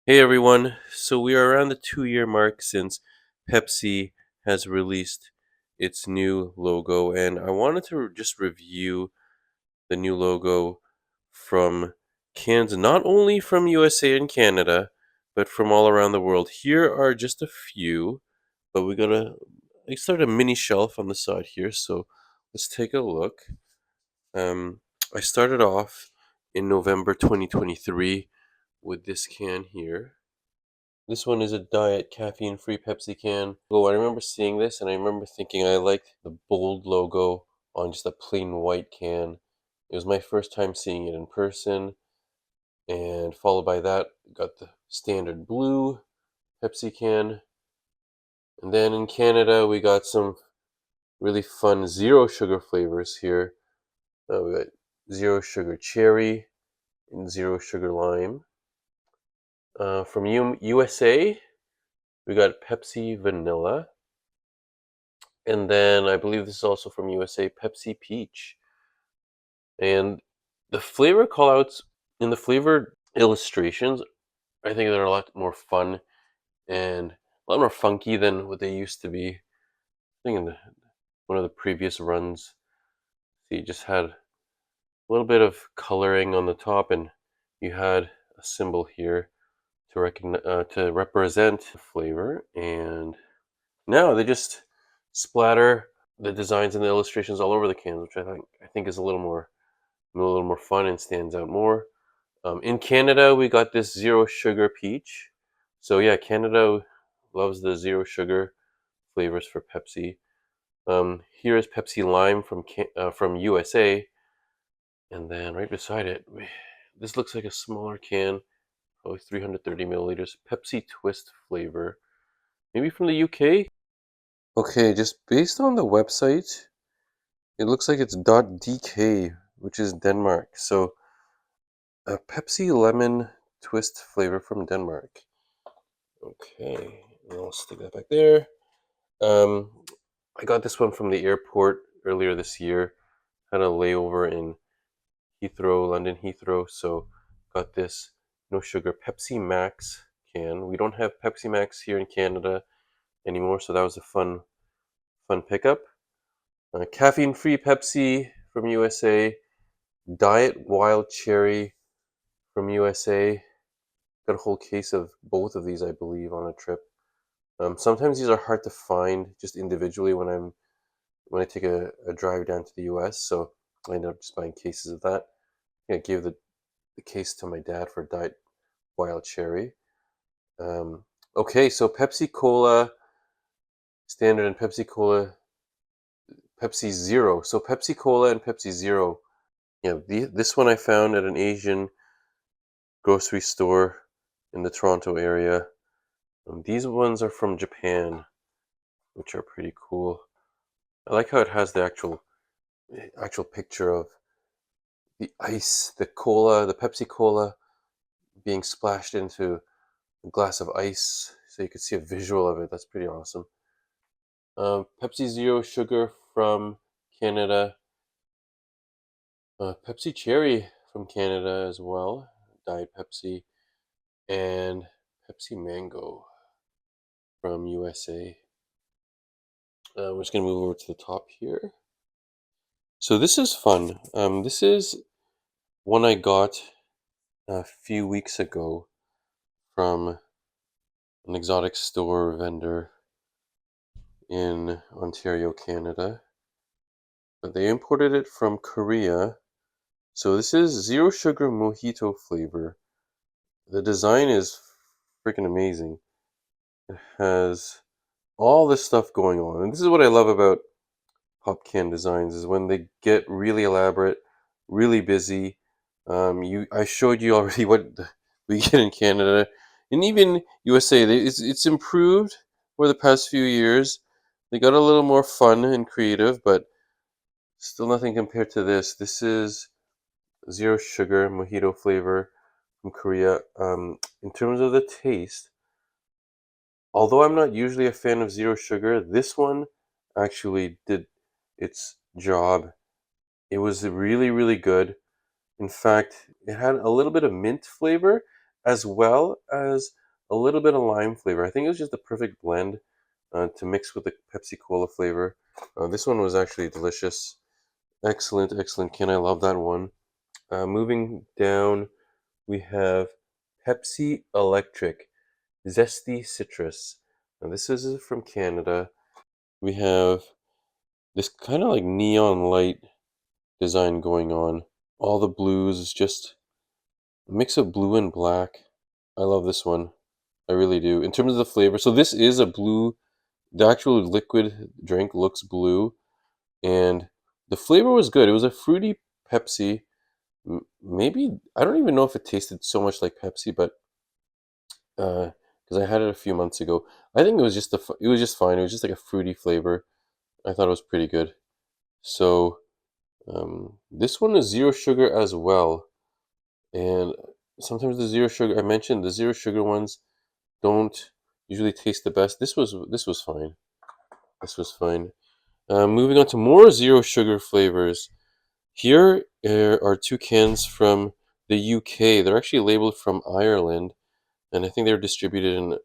Hey everyone, so we are around the 2 year mark since Pepsi has released its new logo, and I wanted to just review the new logo from cans not only from USA and Canada, but from all around the world. Here are just a few, but we got I started a mini shelf on the side here, so let's take a look. Um, I started off in November 2023 with this can here. This one is a diet caffeine-free Pepsi can. Oh, I remember seeing this and I remember thinking I liked the bold logo on just a plain white can. It was my first time seeing it in person, and followed by that, got the standard blue Pepsi can. And then in Canada, we got some really fun zero sugar flavors here. We got zero sugar cherry and zero sugar lime. From USA, we got Pepsi vanilla. And then I believe this is also from USA, Pepsi Peach. And the flavor callouts in the flavor illustrations, I think they're a lot more fun and a lot more funky than what they used to be. I think in one of the previous runs, so you just had a little bit of coloring on the top, and you had a symbol here to represent the flavor. And now they just splatter the designs and the illustrations all over the cans, which I think is a little more fun and stands out more. In Canada, we got this zero sugar peach. So yeah, Canada loves the zero sugar flavors for Pepsi. Here is Pepsi Lime from USA, and then right beside it, this looks like a smaller can, probably 330 milliliters. Pepsi Twist flavor, maybe from the UK. Okay, just based on the website, it looks like it's .dk, which is Denmark. So a Pepsi lemon twist flavor from Denmark. Okay, and I'll stick that back there. Um, I got this one from the airport earlier this year. Had a layover in Heathrow, London Heathrow, so got this no sugar Pepsi Max can. We don't have Pepsi Max here in Canada anymore, so that was a fun pickup. Caffeine-free Pepsi from USA. Diet Wild Cherry from USA. Got a whole case of both of these, I believe, on a trip. Sometimes these are hard to find just individually when I take a drive down to the US, so I ended up just buying cases of that. I gave the case to my dad for Diet Wild Cherry. Um, okay, so Pepsi Cola Standard and Pepsi Cola, Pepsi Zero. So Pepsi Cola and Pepsi Zero. Yeah, this one I found at an Asian grocery store in the Toronto area. These ones are from Japan, which are pretty cool. I like how it has the actual picture of the ice, the Pepsi Cola being splashed into a glass of ice, so you could see a visual of it. That's pretty awesome. Pepsi Zero Sugar from Canada. Pepsi Cherry from Canada as well. Diet Pepsi. And Pepsi Mango from USA. We're just going to move over to the top here. So this is fun. This is one I got a few weeks ago from an exotic store vendor in Ontario, Canada. But they imported it from Korea. So this is zero sugar mojito flavor. The design is freaking amazing. It has all this stuff going on. And this is what I love about pop can designs is when they get really elaborate, really busy. I showed you already what we get in Canada and even USA. It's improved over the past few years. They got a little more fun and creative, but still nothing compared to this. This is zero sugar mojito flavor from Korea. In terms of the taste, although I'm not usually a fan of zero sugar, this one actually did its job. It was really, really good. In fact, it had a little bit of mint flavor as well as a little bit of lime flavor. I think it was just the perfect blend to mix with the Pepsi Cola flavor. This one was actually delicious. Excellent, excellent can. I love that one. Moving down, we have Pepsi Electric Zesty Citrus. Now, this is from Canada. We have this kind of like neon light design going on. All the blues is just a mix of blue and black. I love this one. I really do. In terms of the flavor, so this is a blue, the actual liquid drink looks blue, and the flavor was good. It was a fruity Pepsi. Maybe, I don't even know if it tasted so much like Pepsi, but because I had it a few months ago, I think it was just it was just fine. It was just like a fruity flavor. I thought it was pretty good. So this one is zero sugar as well, and sometimes the zero sugar. I mentioned the zero sugar ones don't usually taste the best. This was fine. This was fine. Moving on to more zero sugar flavors. Here are two cans from the UK. They're actually labeled from Ireland, and I think they're distributed in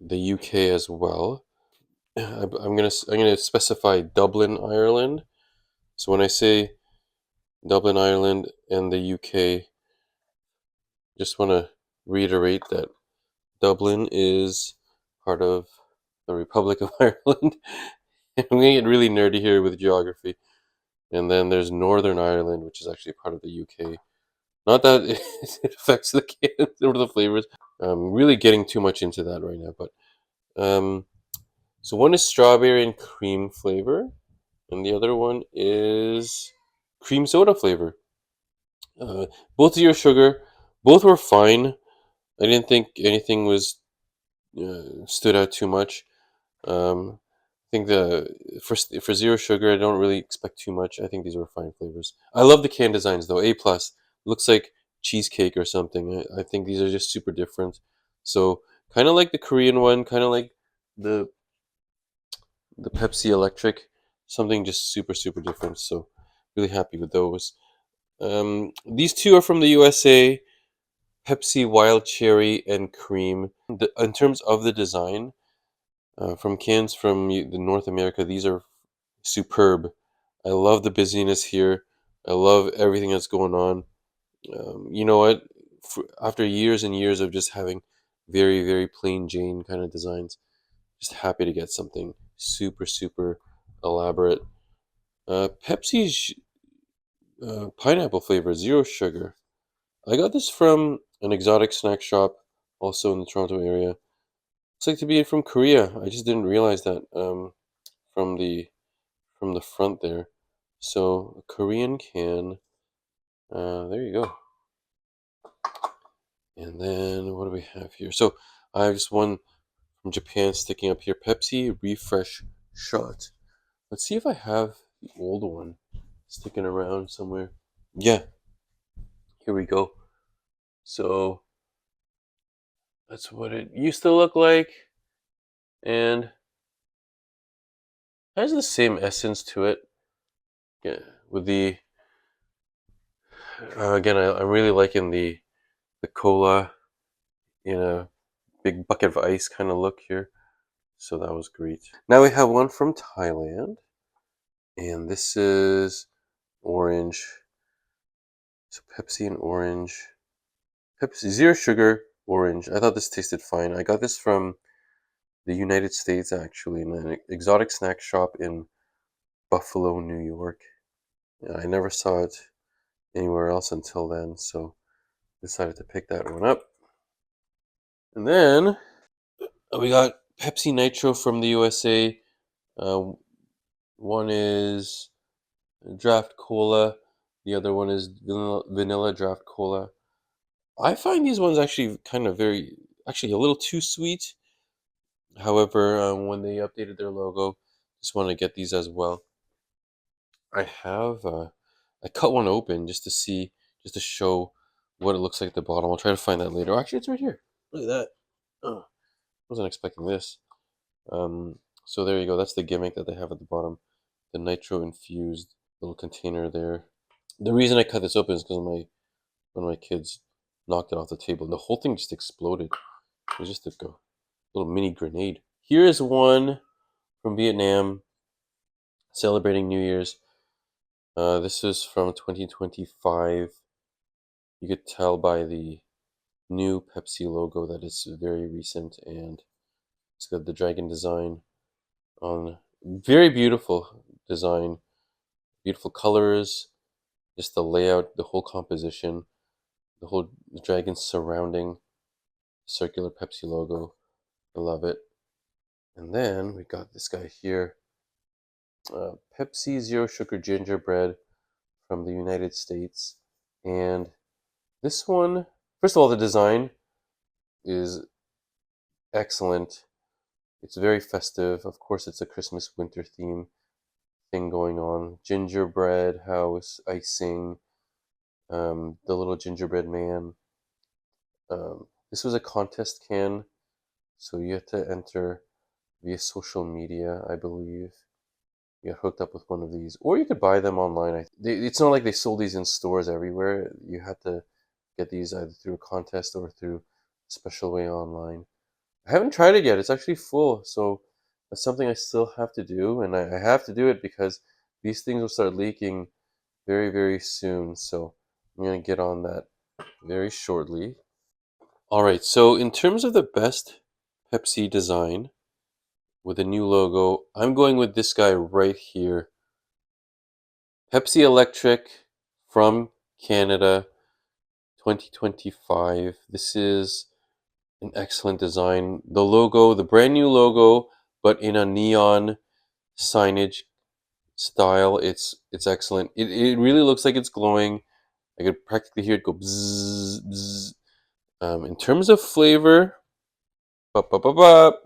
the UK as well. I'm gonna specify Dublin, Ireland. So when I say Dublin, Ireland, and the UK, just want to reiterate that Dublin is part of the Republic of Ireland. I'm gonna get really nerdy here with geography. And then there's Northern Ireland, which is actually part of the UK. Not that it affects the cans or the flavors. I'm really getting too much into that right now, but so one is strawberry and cream flavor, and the other one is cream soda flavor. Uh, both zero sugar, both were fine. I didn't think anything was stood out too much. I think for zero sugar, I don't really expect too much. I think these were fine flavors. I love the can designs though. A plus looks like cheesecake or something. I think these are just super different. So kind of like the Korean one, kind of like the the Pepsi Electric, something just super super different. So really happy with those. These two are from the USA. Pepsi Wild Cherry and Cream. In terms of the design, from cans from the North America, these are superb. I love the busyness here. I love everything that's going on. You know what? After years and years of just having very, very plain Jane kind of designs, just happy to get something super, super elaborate. Pepsi's pineapple flavor, zero sugar. I got this from an exotic snack shop, also in the Toronto area. Looks like to be from Korea. I just didn't realize that from the from the front there. So a Korean can. There you go. And then what do we have here? So I have just one from Japan sticking up here. Pepsi Refresh Shot. Let's see if I have the old one sticking around somewhere. Yeah, here we go. So that's what it used to look like, and has the same essence to it. Yeah, with the again, I'm really liking the cola in a big bucket of ice kind of look here. So that was great. Now we have one from Thailand, and this is orange. So Pepsi and orange. Pepsi zero sugar orange. I thought this tasted fine. I got this from the United States actually in an exotic snack shop in Buffalo, New York. And I never saw it anywhere else until then, so decided to pick that one up. And then we got Pepsi Nitro from the USA. Uh, one is draft cola. The other one is vanilla draft cola. I find these ones actually kind of actually a little too sweet. However, when they updated their logo, just want to get these as well. I cut one open just to see, just to show what it looks like at the bottom. I'll try to find that later. Actually, it's right here. Look at that. Oh, wasn't expecting this. So there you go. That's the gimmick that they have at the bottom. The nitro infused little container there. The reason I cut this open is because one of my kids knocked it off the table. The whole thing just exploded. It was just like a little mini grenade. Here is one from Vietnam celebrating New Year's. This is from 2025. You could tell by the new Pepsi logo that it's very recent, and it's got the dragon design on. Very beautiful design, beautiful colors, just the layout, the whole composition, the dragon surrounding the circular Pepsi logo. I love it. And then we got this guy here, Pepsi Zero Sugar Gingerbread from the United States. And this one, first of all, the design is excellent. It's very festive. Of course, it's a Christmas winter theme thing going on. Gingerbread house, icing, the little gingerbread man. This was a contest can, so you had to enter via social media, I believe. You got hooked up with one of these, or you could buy them online. It's not like they sold these in stores everywhere. You had to get these either through a contest or through a special way online. I haven't tried it yet. It's actually full, so that's something I still have to do, and I have to do it because these things will start leaking very, very soon. So I'm gonna get on that very shortly. All right. So in terms of the best Pepsi design with a new logo, I'm going with this guy right here. Pepsi Electric from Canada, 2025. This is an excellent design. The logo, the brand new logo, but in a neon signage style. It's excellent. It really looks like it's glowing. I could practically hear it go bzzz, bzzz. In terms of flavor, bop, bop, bop, bop,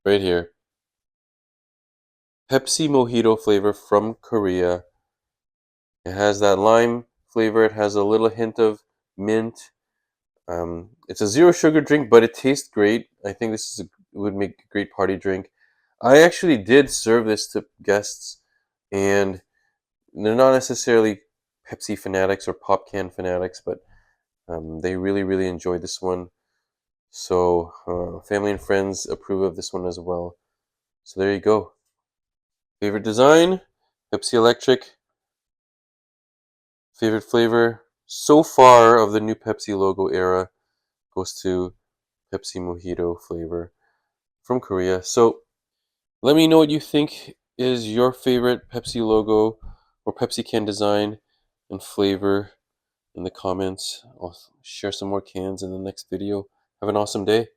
right here. Pepsi Mojito flavor from Korea. It has that lime flavor. It has a little hint of mint. It's a zero sugar drink, but it tastes great. I think would make a great party drink. I actually did serve this to guests, and they're not necessarily Pepsi fanatics or pop can fanatics, but they really, really enjoyed this one. So family and friends approve of this one as well. So there you go. Favorite design, Pepsi Electric. Favorite flavor so far of the new Pepsi logo era goes to Pepsi Mojito flavor from Korea. So let me know what you think is your favorite Pepsi logo or Pepsi can design and flavor in the comments. I'll share some more cans in the next video. Have an awesome day.